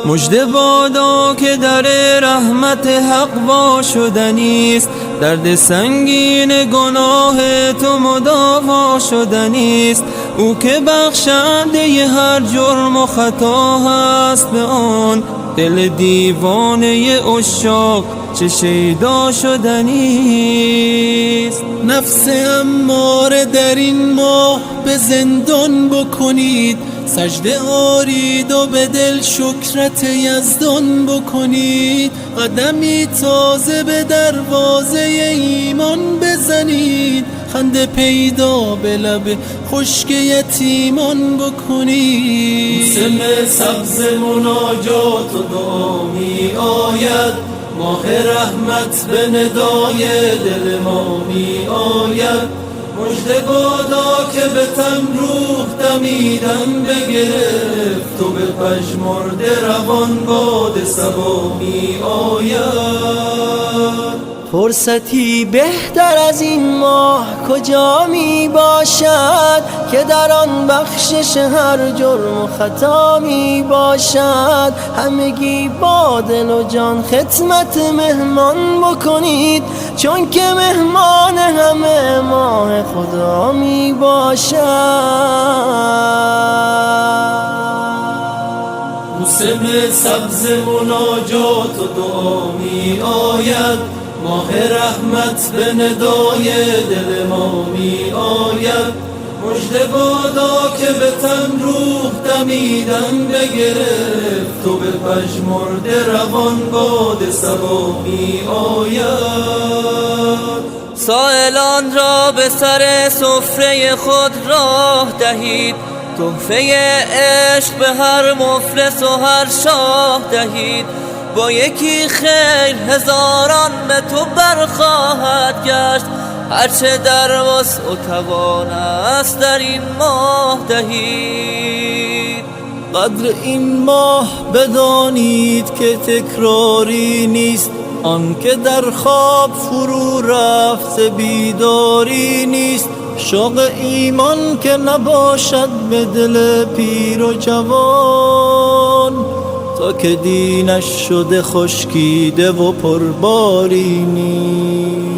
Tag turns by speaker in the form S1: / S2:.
S1: مژده بادا که در رحمت حق وا شدنیست، درد سنگین گناه تو مداوا شدنیست. او که بخشنده هر جرم و خطا هست، به آن دل دیوانه عشاق چه شیدا شدنیست.
S2: نفس اماره در این ماه به زندان بکنید، سجده آرید و به دل شکرت یزدان بکنید. قدمی تازه به دروازه ایمان بزنید، خنده پیدا به لب خشک یتیمان بکنید.
S3: موسم سبز مناجات و دعا می آید، ماه رحمت به ندای دل ما می آید. مژده بادا که به تن روح دمیدن بگرفت و به پژمرده روان باد صبا می آید.
S4: فرصتی بهتر از این ماه کجا می باشد، که در آن بخشش هر جرم و خطا می باشد. همگی با دل و جان خدمت مهمان بکنید، چون که مهمان همه ماه خدا می باشد.
S3: موسم سبز مناجات و دعا می آید، ماه رحمت به ندای دل ما می آید. مژده بادا که به تن روح دمیدن بگرفت و به پژمرده روان باد صبا می آید.
S1: سائلان را به سر سفره خود راه دهید، تحفه عشق به هر مفلس و هر شاه دهید. با یکی خیر هزاران به تو برخواهد گشت، هرچه در وسع و توان است در این ماه دهید.
S2: قدر این ماه بدانید که تکراری نیست، آن که در خواب فرو رفت بیداری نیست. شوق ایمان که نباشد به دل پیر و جوان، تا که دینش شده خشکیده و پرباری نیست.